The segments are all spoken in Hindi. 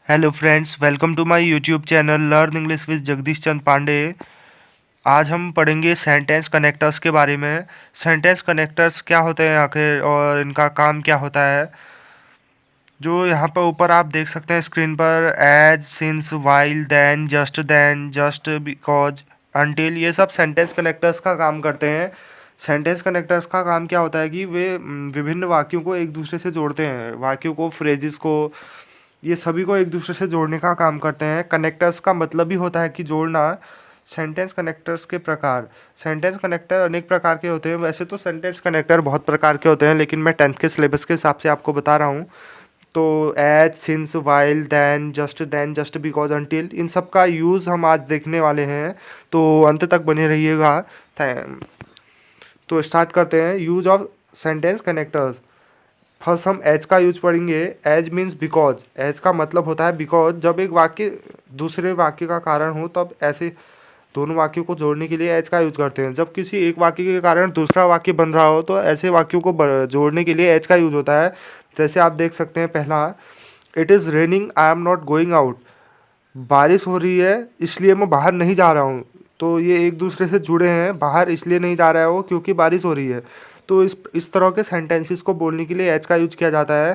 Hello friends, welcome to my YouTube channel learn English with Jagdish Chand Pandey. आज हम पढ़ेंगे सेंटेंस कनेक्टर्स के बारे में। सेंटेंस कनेक्टर्स क्या होते हैं आखिर और इनका काम क्या होता है। जो यहाँ पर ऊपर आप देख सकते हैं स्क्रीन पर, as, since, while, then, just, because, until, ये सब सेंटेंस कनेक्टर्स का काम करते हैं। सेंटेंस कनेक्टर्स का काम क्या होता है कि वे विभिन्न वाक्यों को एक दूसरे से जोड़ते हैं, वाक्यों को, फ्रेजेस को, ये सभी को एक दूसरे से जोड़ने का काम करते हैं। कनेक्टर्स का मतलब ही होता है कि जोड़ना। सेंटेंस कनेक्टर्स के प्रकार, सेंटेंस कनेक्टर अनेक प्रकार के होते हैं। वैसे तो सेंटेंस कनेक्टर बहुत प्रकार के होते हैं, लेकिन मैं 10th के सिलेबस के हिसाब से आपको बता रहा हूँ। तो as, since, while, then just, because, until, इन सब का यूज़ हम आज देखने वाले हैं, तो अंत तक बने रहिएगा। तो स्टार्ट करते हैं use of sentence connectors. First हम एज का यूज पढ़ेंगे। As means because. एज का मतलब होता है बिकॉज। जब एक वाक्य दूसरे वाक्य का कारण हो तब ऐसे दोनों वाक्यों को जोड़ने के लिए एज का यूज करते हैं। जब किसी एक वाक्य के कारण दूसरा वाक्य बन रहा हो तो ऐसे वाक्यों को जोड़ने के लिए एज का यूज होता है। जैसे आप देख सकते हैं, पहला, it is raining, I am not going out. बारिश हो रही है इसलिए मैं बाहर नहीं जा रहा हूँ। तो ये एक दूसरे से जुड़े हैं। बाहर इसलिए नहीं जा रहा है वो क्योंकि बारिश हो रही है। तो इस तरह के सेंटेंसेस को बोलने के लिए एज का यूज किया जाता है।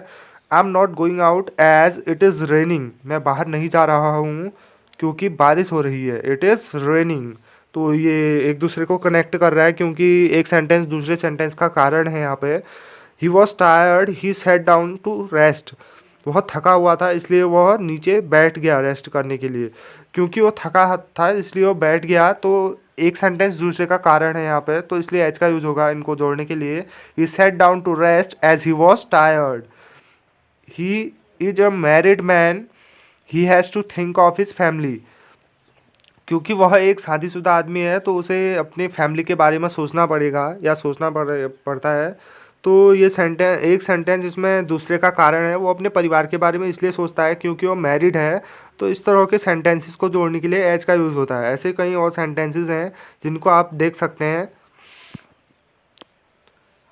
I am not going out as it is raining. मैं बाहर नहीं जा रहा हूँ क्योंकि बारिश हो रही है। It is raining. तो ये एक दूसरे को कनेक्ट कर रहा है क्योंकि एक सेंटेंस दूसरे सेंटेंस का कारण है यहाँ पे। He was tired, he sat down to rest. बहुत थका हुआ था इसलिए वह नीचे बैठ गया रेस्ट करने के लिए। क्योंकि वो थका था इसलिए वो बैठ गया। तो एक सेंटेंस दूसरे का कारण है यहाँ पे, तो इसलिए एज का यूज होगा इनको जोड़ने के लिए। He sat down to rest as he was tired. He is a married man, he has to think of his family. क्योंकि वह एक शादीशुदा आदमी है तो उसे अपनी फैमिली के बारे में सोचना पड़ेगा या पड़ता है। तो ये एक सेंटेंस इसमें दूसरे का कारण है, वो अपने परिवार के बारे में इसलिए सोचता है क्योंकि वो मैरिड है। तो इस तरह के सेंटेंसेस को जोड़ने के लिए एज का यूज़ होता है। ऐसे कई और सेंटेंसेस हैं जिनको आप देख सकते हैं।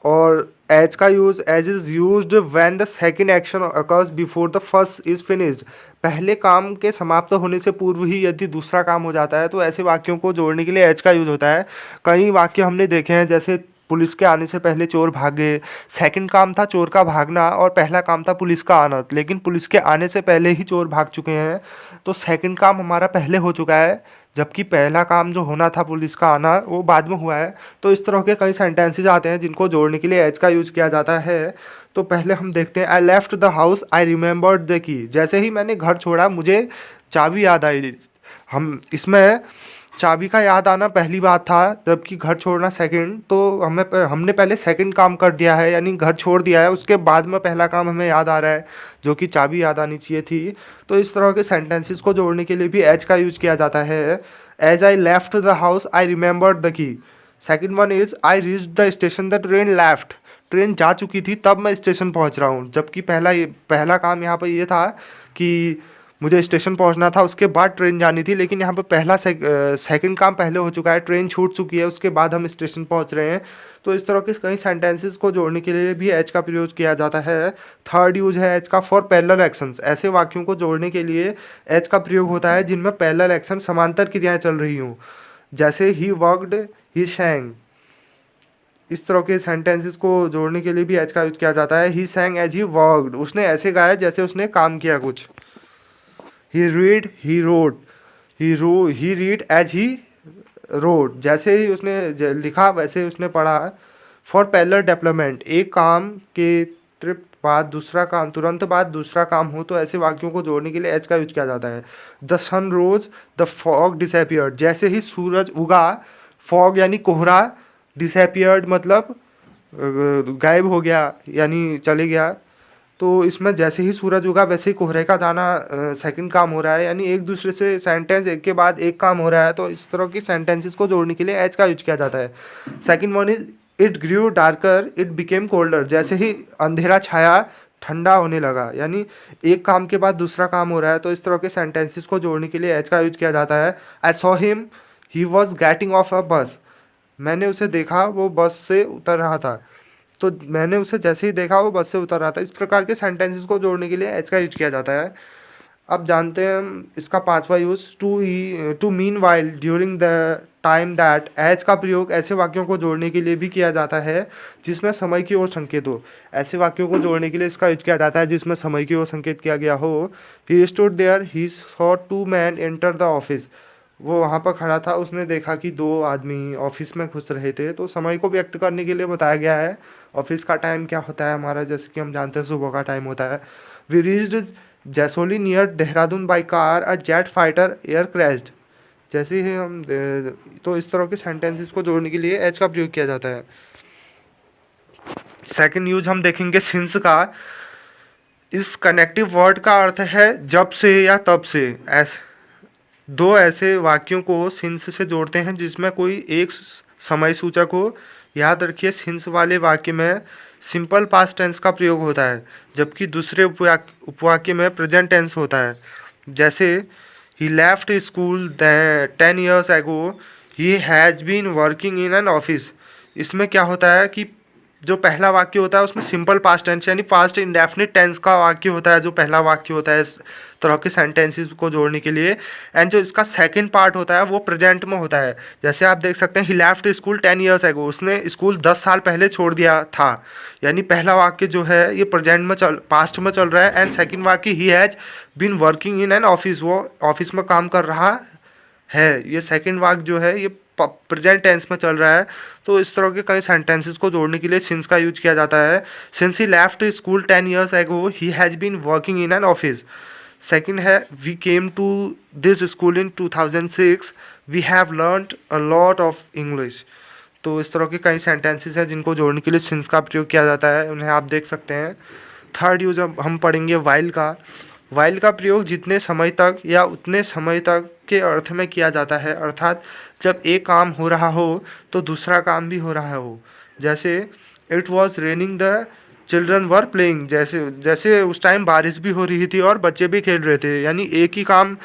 और एज का use, as is used when the second action occurs before the first is finished. पहले काम के समाप्त होने से पूर्व ही यदि दूसरा काम हो जाता है तो ऐसे वाक्यों को जोड़ने के लिए एज का यूज होता है। कई वाक्य हमने देखे हैं, जैसे पुलिस के आने से पहले चोर भागे। सेकंड काम था चोर का भागना और पहला काम था पुलिस का आना, लेकिन पुलिस के आने से पहले ही चोर भाग चुके हैं। तो सेकंड काम हमारा पहले हो चुका है, जबकि पहला काम जो होना था पुलिस का आना वो बाद में हुआ है। तो इस तरह के कई सेंटेंसेस आते हैं जिनको जोड़ने के लिए एज का यूज़ किया जाता है। तो पहले हम देखते हैं, आई left the house, I remembered the की। जैसे ही मैंने घर छोड़ा मुझे चाबी याद आई। हम इसमें चाबी का याद आना पहली बात था, जबकि घर छोड़ना सेकंड। तो हमने पहले सेकंड काम कर दिया है, यानी घर छोड़ दिया है, उसके बाद में पहला काम हमें याद आ रहा है जो कि चाबी याद आनी चाहिए थी। तो इस तरह के सेंटेंसेस को जोड़ने के लिए भी एज का यूज किया जाता है। As I left the house I remembered the key. Second one is I reach the station the train left. Train जा चुकी थी तब मैं स्टेशन पहुंच रहा हूँ, जबकि पहला काम यहाँ पर ये था कि मुझे स्टेशन पहुंचना था, उसके बाद ट्रेन जानी थी। लेकिन यहाँ पे सेकंड काम पहले हो चुका है, ट्रेन छूट चुकी है, उसके बाद हम स्टेशन पहुंच रहे हैं। तो इस तरह के कई सेंटेंसेस को जोड़ने के लिए भी एज का प्रयोग किया जाता है। थर्ड यूज है एज का फॉर पैरेलल एक्शंस। ऐसे वाक्यों को जोड़ने के लिए एज का प्रयोग होता है जिनमें पैरेलल एक्शन, समांतर क्रियाएं चल रही हों। जैसे ही वर्कड, ही सैंग। इस तरह के सेंटेंसेस को जोड़ने के लिए भी एज का यूज किया जाता है। He sang as he worked. उसने ऐसे गाया जैसे उसने काम किया कुछ। He read, he rode. He read as he rode. जैसे ही उसने लिखा वैसे ही उसने पढ़ा। फॉर पैरेलल डेवलपमेंट, एक काम के तुरंत बाद दूसरा काम हो तो ऐसे वाक्यों को जोड़ने के लिए एज का यूज किया जाता है। The sun rose, the fog disappeared. जैसे ही सूरज उगा, फॉग यानी कोहरा, डिसअपियर्ड मतलब गायब हो गया यानी चले गया। तो इसमें जैसे ही सूरज उगा वैसे ही कोहरे का जाना सेकंड काम हो रहा है, यानी एक दूसरे से सेंटेंस एक के बाद एक काम हो रहा है। तो इस तरह की सेंटेंसेस को जोड़ने के लिए एज का यूज किया जाता है। Second one is it grew darker, it became colder. जैसे ही अंधेरा छाया ठंडा होने लगा, यानी एक काम के बाद दूसरा काम हो रहा है। तो इस तरह के सेंटेंसेस को जोड़ने के लिए एज का यूज किया जाता है। I saw him, he was getting of a बस। मैंने उसे देखा, वो बस से उतर रहा था। तो मैंने उसे जैसे ही देखा वो बस से उतर रहा था। इस प्रकार के सेंटेंसेस को जोड़ने के लिए एज का यूज किया जाता है। अब जानते हैं हम इसका पांचवा use, to mean while during the time that. As का प्रयोग ऐसे वाक्यों को जोड़ने के लिए भी किया जाता है जिसमें समय की ओर संकेत हो। ऐसे वाक्यों को जोड़ने के लिए इसका यूज किया जाता है जिसमें समय की ओर संकेत किया गया हो। He stood there he saw two man enter the office. वो वहाँ पर खड़ा था, उसने देखा कि दो आदमी ऑफिस में घुस रहे थे। तो समय को व्यक्त करने के लिए बताया गया है। ऑफिस का टाइम क्या होता है हमारा, जैसे कि हम जानते हैं सुबह का टाइम होता है। We reached Jasoli near Dehradun by car, a jet fighter air crashed. जैसे ही हम तो इस तरह के सेंटेंसेस को जोड़ने के लिए एज का प्रयोग किया जाता है। सेकंड यूज हम देखेंगे सिंस का। इस कनेक्टिव वर्ड का अर्थ है जब से या तब से। ऐसे दो ऐसे वाक्यों को सिंस से जोड़ते हैं जिसमें कोई एक समय सूचक हो। याद रखिए सिंस वाले वाक्य में सिंपल पास्ट टेंस का प्रयोग होता है, जबकि दूसरे उपवाक्य में प्रेजेंट टेंस होता है। जैसे he left school 10 years ago, he has been working in an office. इसमें क्या होता है कि जो पहला वाक्य होता है उसमें सिंपल पास्ट टेंस यानी पास्ट इंडेफिनिट टेंस का वाक्य होता है, जो पहला वाक्य होता है इस तरह के सेंटेंसेस को जोड़ने के लिए। एंड जो इसका सेकंड पार्ट होता है वो प्रेजेंट में होता है। जैसे आप देख सकते हैं ही लेफ्ट स्कूल 10 years ago, उसने स्कूल 10 साल पहले छोड़ दिया था। यानी पहला वाक्य जो है ये प्रेजेंट में पास्ट में चल रहा है। एंड सेकेंड वाक्य he has been working in an office, वो ऑफिस में काम कर रहा है। ये सेकंड वाक्य जो है ये प्रेजेंट टेंस में चल रहा है। तो इस तरह के कई सेंटेंसेस को जोड़ने के लिए सिंस का यूज किया जाता है। Since he left school 10 years ago, he has been working in an office. Second है we came to this school in 2006, we have learned a lot of English. तो इस तरह के कई सेंटेंसेस हैं जिनको जोड़ने के लिए सिंस का प्रयोग किया जाता है, उन्हें आप देख सकते हैं। थर्ड यूज हम पढ़ेंगे वाइल का। वाइल का प्रयोग जितने समय तक या उतने समय तक के अर्थ में किया जाता है, अर्थात जब एक काम हो रहा हो तो दूसरा काम भी हो रहा हो। जैसे it was raining the children were playing, जैसे जैसे उस टाइम बारिश भी हो रही थी और बच्चे भी खेल रहे थे। यानी एक ही काम,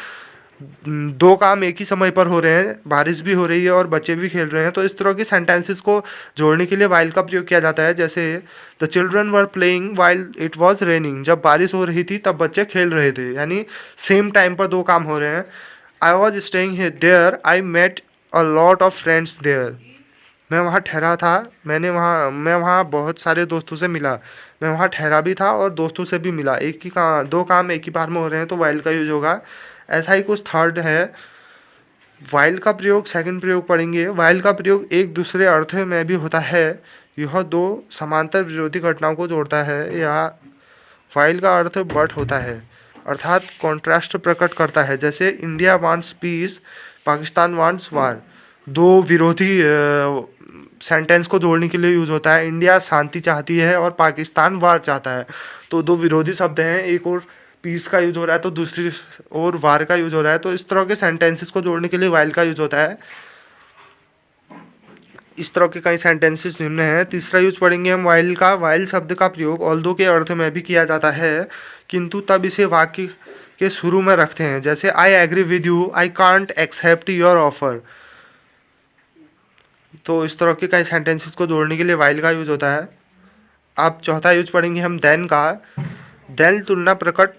दो काम एक ही समय पर हो रहे हैं, बारिश भी हो रही है और बच्चे भी खेल रहे हैं। तो इस तरह के सेंटेंसेस को जोड़ने के लिए वाइल का प्रयोग किया जाता है। जैसे the children were playing while it was raining, जब बारिश हो रही थी तब बच्चे खेल रहे थे। यानी सेम टाइम पर दो काम हो रहे हैं। I was staying there, I met a lot of friends there. मैं वहाँ ठहरा था, मैं वहाँ बहुत सारे दोस्तों से मिला। मैं वहाँ ठहरा भी था और दोस्तों से भी मिला। एक ही काम, दो काम एक ही बार में हो रहे हैं तो वाइल का यूज होगा। ऐसा ही कुछ थर्ड है। वाइल का प्रयोग, सेकंड प्रयोग पढ़ेंगे। वाइल का प्रयोग एक दूसरे अर्थ में भी होता है। यह दो समांतर विरोधी घटनाओं को जोड़ता है। या वाइल का अर्थ बट होता है, अर्थात कॉन्ट्रास्ट प्रकट करता है। जैसे India wants peace, Pakistan wants war. दो विरोधी सेंटेंस को जोड़ने के लिए यूज़ होता है। इंडिया शांति चाहती है और पाकिस्तान वार चाहता है। तो दो विरोधी शब्द हैं, एक और पीस का यूज़ हो रहा है तो दूसरी और वार का यूज़ हो रहा है। तो इस तरह के सेंटेंसेस को जोड़ने के लिए वाइल का यूज़ होता है। इस तरह के कई सेंटेंसेस निम्न हैं। तीसरा यूज पढ़ेंगे हम वाइल का। वाइल शब्द का प्रयोग ऑल्दो के अर्थ में भी किया जाता है, किंतु तब इसे वाक्य के शुरू में रखते हैं। जैसे I agree with you, I can't accept your offer. तो इस तरह के कई सेंटेंसेस को जोड़ने के लिए वाइल का यूज होता है। अब चौथा यूज पढ़ेंगे हम देन का। देन तुलना प्रकट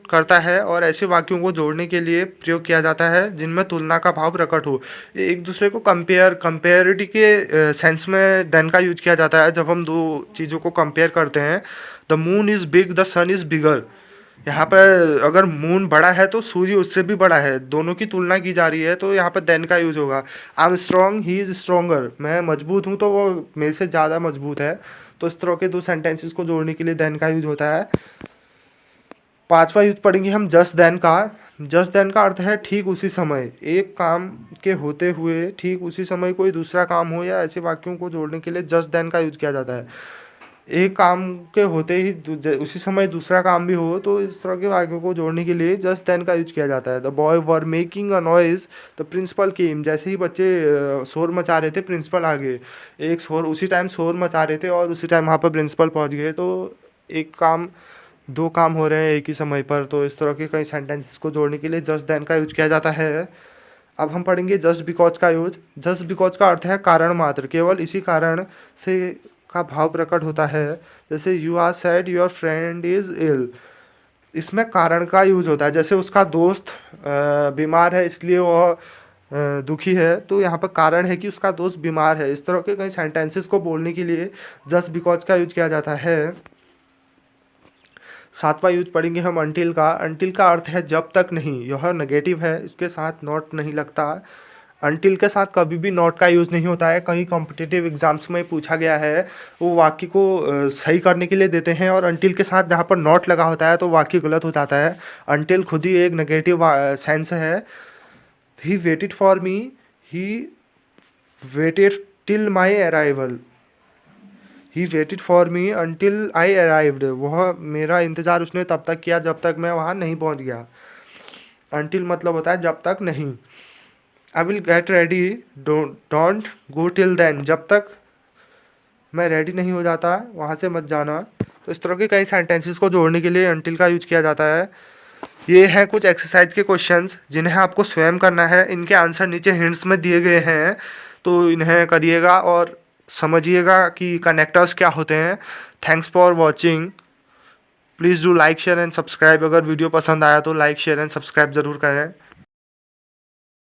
करता है और ऐसे वाक्यों को जोड़ने के लिए प्रयोग किया जाता है जिनमें तुलना का भाव प्रकट हो। एक दूसरे को कंपेयरिटी के सेंस में देन का यूज किया जाता है जब हम दो चीज़ों को कंपेयर करते हैं। The moon is big, the sun is bigger. यहाँ पर अगर मून बड़ा है तो सूर्य उससे भी बड़ा है, दोनों की तुलना की जा रही है, तो यहाँ पर देन का यूज होगा। I am strong, he is stronger. मैं मजबूत हूँ तो वो मेरे से ज़्यादा मजबूत है। तो इस तरह के दो सेंटेंसेस को जोड़ने के लिए देन का यूज होता है। पांचवा यूज पढ़ेंगे हम जस्ट देन का। जस्ट देन का अर्थ है ठीक उसी समय। एक काम के होते हुए ठीक उसी समय कोई दूसरा काम हो, या ऐसे वाक्यों को जोड़ने के लिए जस्ट देन का यूज किया जाता है। एक काम के होते ही उसी समय दूसरा काम भी हो, तो इस तरह के वाक्यों को जोड़ने के लिए जस्ट देन का यूज किया जाता है। The boy were making a noise, the principal came. जैसे ही बच्चे शोर मचा रहे थे, प्रिंसिपल आ गए। एक शोर, उसी टाइम शोर मचा रहे थे और उसी टाइम वहाँ पर प्रिंसिपल पहुँच गए। तो एक काम, दो काम हो रहे हैं एक ही समय पर। तो इस तरह के कई सेंटेंसेस को जोड़ने के लिए जस्ट देन का यूज किया जाता है। अब हम पढ़ेंगे जस्ट बिकॉज का यूज। जस्ट बिकॉज का अर्थ है कारण मात्र, केवल इसी कारण से का भाव प्रकट होता है। जैसे you are sad your friend is ill. इसमें कारण का यूज होता है, जैसे उसका दोस्त बीमार है इसलिए वह दुखी है, तो यहाँ पर कारण है कि उसका दोस्त बीमार है। इस तरह के कई सेंटेंसेस को बोलने के लिए जस्ट बिकॉज का यूज किया जाता है। सातवां यूज पढ़ेंगे हम अंटिल का। अंटिल का अर्थ है जब तक नहीं, यह नेगेटिव है, इसके साथ नॉट नहीं लगता। अंटिल के साथ कभी भी नॉट का यूज़ नहीं होता है। कई कॉम्पिटिटिव एग्जाम्स में पूछा गया है, वो वाक्य को सही करने के लिए देते हैं और अंटिल के साथ जहाँ पर नॉट लगा होता है तो वाक्य गलत हो जाता है। अंटिल खुद ही एक नेगेटिव सेंस है। He waited for me, he waited till my arrival, he waited for me until I arrived, वह मेरा इंतज़ार उसने तब तक किया जब तक मैं वहाँ नहीं पहुँच गया। अनटिल मतलब होता है जब तक नहीं। I will get ready, don't go till then, जब तक मैं रेडी नहीं हो जाता वहाँ से मत जाना। तो इस तरह के कई सेंटेंसेस को जोड़ने के लिए अनटिल का यूज किया जाता है। ये हैं कुछ एक्सरसाइज के क्वेश्चंस जिन्हें आपको स्वयं करना है। इनके आंसर नीचे हिंट्स में दिए गए हैं, तो इन्हें करिएगा और समझिएगा कि कनेक्टर्स क्या होते हैं। Thanks for watching. Please do like share and subscribe. अगर वीडियो पसंद आया तो लाइक शेयर एंड सब्सक्राइब ज़रूर करें।